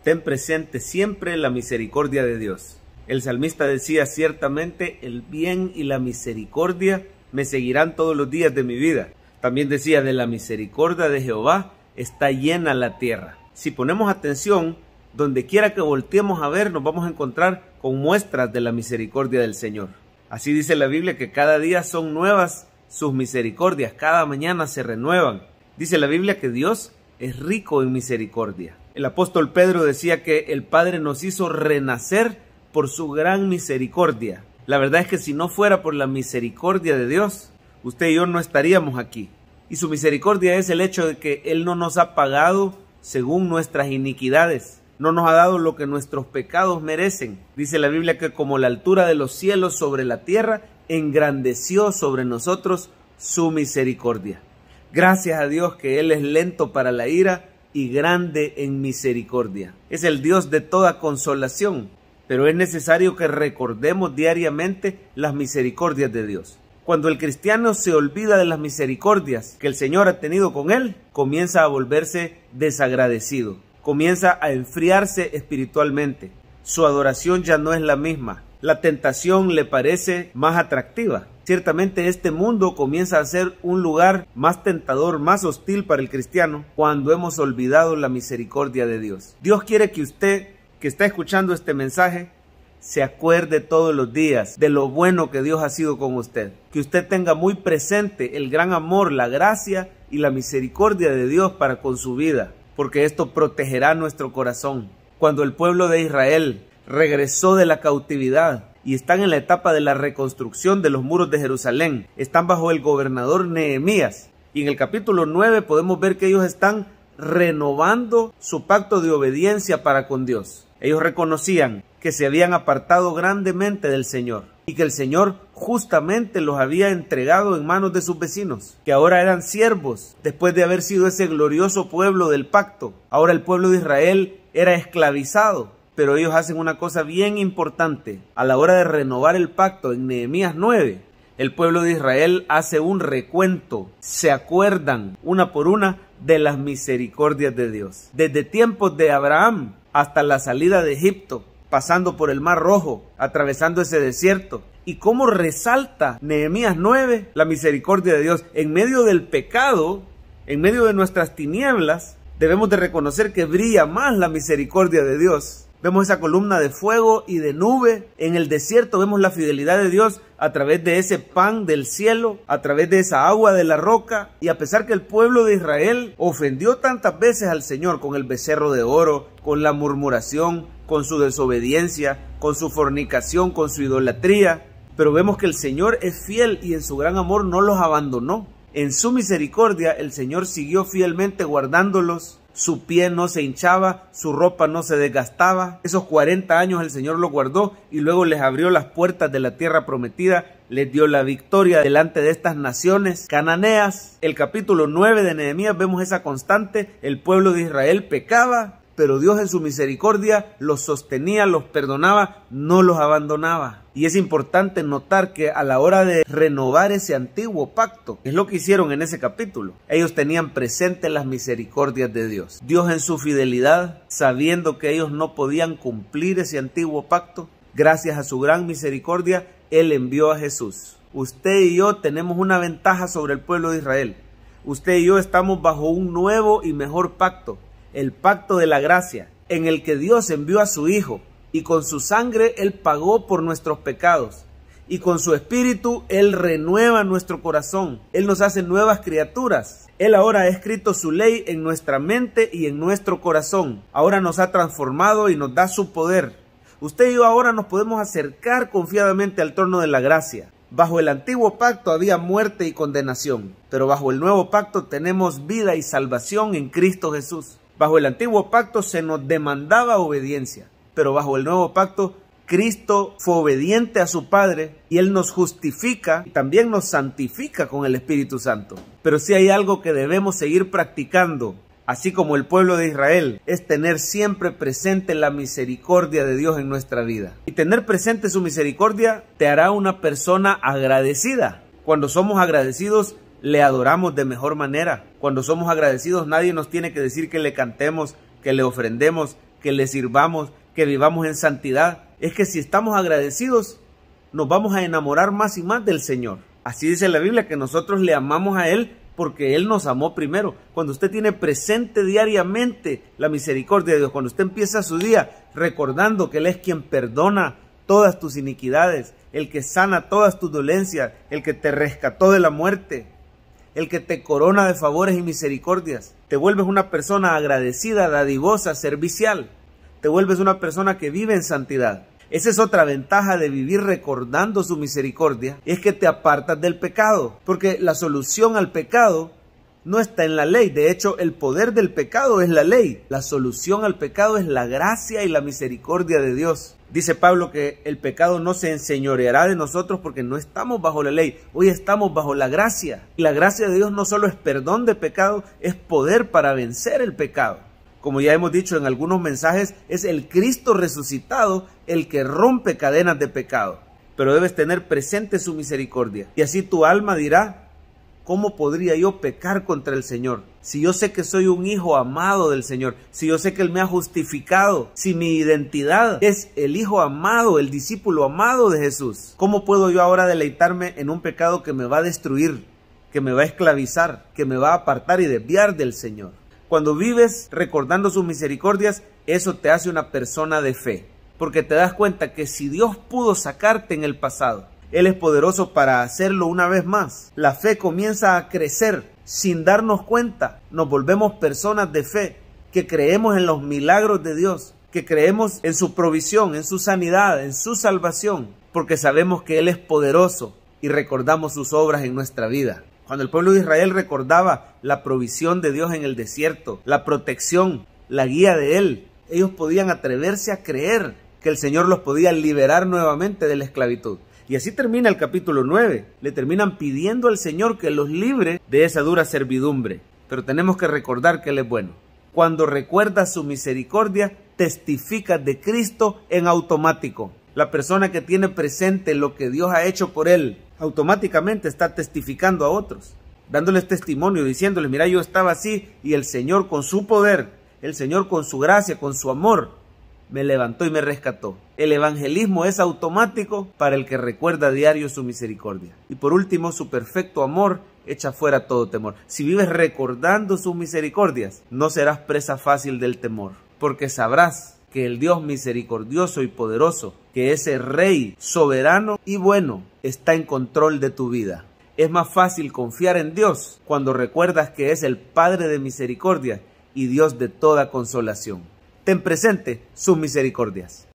Ten presente siempre la misericordia de Dios. El salmista decía: ciertamente el bien y la misericordia me seguirán todos los días de mi vida. También decía: de la misericordia de Jehová está llena la tierra. Si ponemos atención, donde quiera que volteemos a ver, nos vamos a encontrar con muestras de la misericordia del Señor. Así dice la Biblia que cada día son nuevas sus misericordias, cada mañana se renuevan. Dice la Biblia que Dios es rico en misericordia. El apóstol Pedro decía que el Padre nos hizo renacer por su gran misericordia. La verdad es que si no fuera por la misericordia de Dios, usted y yo no estaríamos aquí. Y su misericordia es el hecho de que Él no nos ha pagado según nuestras iniquidades. No nos ha dado lo que nuestros pecados merecen. Dice la Biblia que como la altura de los cielos sobre la tierra, engrandeció sobre nosotros su misericordia. Gracias a Dios que Él es lento para la ira y grande en misericordia. Es el Dios de toda consolación, pero es necesario que recordemos diariamente las misericordias de Dios. Cuando el cristiano se olvida de las misericordias que el Señor ha tenido con él, comienza a volverse desagradecido, comienza a enfriarse espiritualmente. Su adoración ya no es la misma. La tentación le parece más atractiva. Ciertamente este mundo comienza a ser un lugar más tentador, más hostil para el cristiano cuando hemos olvidado la misericordia de Dios. Dios quiere que usted, que está escuchando este mensaje, se acuerde todos los días de lo bueno que Dios ha sido con usted. Que usted tenga muy presente el gran amor, la gracia y la misericordia de Dios para con su vida, porque esto protegerá nuestro corazón. Cuando el pueblo de Israel regresó de la cautividad y están en la etapa de la reconstrucción de los muros de Jerusalén, están bajo el gobernador Nehemías, y en el capítulo 9 podemos ver que ellos están renovando su pacto de obediencia para con Dios. Ellos reconocían que se habían apartado grandemente del Señor y que el Señor justamente los había entregado en manos de sus vecinos, que ahora eran siervos después de haber sido ese glorioso pueblo del pacto. Ahora el pueblo de Israel era esclavizado. Pero ellos hacen una cosa bien importante. A la hora de renovar el pacto en Nehemías 9, el pueblo de Israel hace un recuento. Se acuerdan una por una de las misericordias de Dios. Desde tiempos de Abraham hasta la salida de Egipto, pasando por el Mar Rojo, atravesando ese desierto. Y cómo resalta Nehemías 9 la misericordia de Dios. En medio del pecado, en medio de nuestras tinieblas, debemos de reconocer que brilla más la misericordia de Dios. Vemos esa columna de fuego y de nube. En el desierto vemos la fidelidad de Dios a través de ese pan del cielo, a través de esa agua de la roca. Y a pesar que el pueblo de Israel ofendió tantas veces al Señor con el becerro de oro, con la murmuración, con su desobediencia, con su fornicación, con su idolatría, pero vemos que el Señor es fiel y en su gran amor no los abandonó. En su misericordia el Señor siguió fielmente guardándolos. Su pie no se hinchaba, su ropa no se desgastaba. Esos 40 años el Señor los guardó y luego les abrió las puertas de la tierra prometida, les dio la victoria delante de estas naciones cananeas. El capítulo 9 de Nehemías vemos esa constante. El pueblo de Israel pecaba, pero Dios en su misericordia los sostenía, los perdonaba, no los abandonaba. Y es importante notar que a la hora de renovar ese antiguo pacto, es lo que hicieron en ese capítulo. Ellos tenían presentes las misericordias de Dios. Dios en su fidelidad, sabiendo que ellos no podían cumplir ese antiguo pacto, gracias a su gran misericordia, Él envió a Jesús. Usted y yo tenemos una ventaja sobre el pueblo de Israel. Usted y yo estamos bajo un nuevo y mejor pacto, el pacto de la gracia, en el que Dios envió a su Hijo. Y con su sangre Él pagó por nuestros pecados. Y con su espíritu Él renueva nuestro corazón. Él nos hace nuevas criaturas. Él ahora ha escrito su ley en nuestra mente y en nuestro corazón. Ahora nos ha transformado y nos da su poder. Usted y yo ahora nos podemos acercar confiadamente al trono de la gracia. Bajo el antiguo pacto había muerte y condenación. Pero bajo el nuevo pacto tenemos vida y salvación en Cristo Jesús. Bajo el antiguo pacto se nos demandaba obediencia. Pero bajo el nuevo pacto, Cristo fue obediente a su Padre y Él nos justifica y también nos santifica con el Espíritu Santo. Pero si hay algo que debemos seguir practicando, así como el pueblo de Israel, es tener siempre presente la misericordia de Dios en nuestra vida. Y tener presente su misericordia te hará una persona agradecida. Cuando somos agradecidos, le adoramos de mejor manera. Cuando somos agradecidos, nadie nos tiene que decir que le cantemos, que le ofrendemos, que le sirvamos, que vivamos en santidad. Es que si estamos agradecidos, nos vamos a enamorar más y más del Señor. Así dice la Biblia, que nosotros le amamos a Él porque Él nos amó primero. Cuando usted tiene presente diariamente la misericordia de Dios, cuando usted empieza su día recordando que Él es quien perdona todas tus iniquidades, el que sana todas tus dolencias, el que te rescató de la muerte, el que te corona de favores y misericordias, te vuelves una persona agradecida, dadivosa, servicial, te vuelves una persona que vive en santidad. Esa es otra ventaja de vivir recordando su misericordia, es que te apartas del pecado, porque la solución al pecado no está en la ley. De hecho, el poder del pecado es la ley. La solución al pecado es la gracia y la misericordia de Dios. Dice Pablo que el pecado no se enseñoreará de nosotros porque no estamos bajo la ley. Hoy estamos bajo la gracia. Y la gracia de Dios no solo es perdón de pecado, es poder para vencer el pecado. Como ya hemos dicho en algunos mensajes, es el Cristo resucitado el que rompe cadenas de pecado. Pero debes tener presente su misericordia. Y así tu alma dirá: ¿cómo podría yo pecar contra el Señor? Si yo sé que soy un hijo amado del Señor, si yo sé que Él me ha justificado, si mi identidad es el hijo amado, el discípulo amado de Jesús, ¿cómo puedo yo ahora deleitarme en un pecado que me va a destruir, que me va a esclavizar, que me va a apartar y desviar del Señor? Cuando vives recordando sus misericordias, eso te hace una persona de fe, porque te das cuenta que si Dios pudo sacarte en el pasado, Él es poderoso para hacerlo una vez más. La fe comienza a crecer sin darnos cuenta. Nos volvemos personas de fe, que creemos en los milagros de Dios, que creemos en su provisión, en su sanidad, en su salvación, porque sabemos que Él es poderoso y recordamos sus obras en nuestra vida. Cuando el pueblo de Israel recordaba la provisión de Dios en el desierto, la protección, la guía de Él, ellos podían atreverse a creer que el Señor los podía liberar nuevamente de la esclavitud. Y así termina el capítulo 9. Le terminan pidiendo al Señor que los libre de esa dura servidumbre. Pero tenemos que recordar que Él es bueno. Cuando recuerdas su misericordia, testificas de Cristo en automático. La persona que tiene presente lo que Dios ha hecho por él, automáticamente está testificando a otros, dándoles testimonio, diciéndoles: mira, yo estaba así y el Señor con su poder, el Señor con su gracia, con su amor, me levantó y me rescató. El evangelismo es automático para el que recuerda a diario su misericordia. Y por último, su perfecto amor echa fuera todo temor. Si vives recordando sus misericordias, no serás presa fácil del temor, porque sabrás que el Dios misericordioso y poderoso, que ese Rey soberano y bueno, está en control de tu vida. Es más fácil confiar en Dios cuando recuerdas que es el Padre de misericordia y Dios de toda consolación. Ten presente sus misericordias.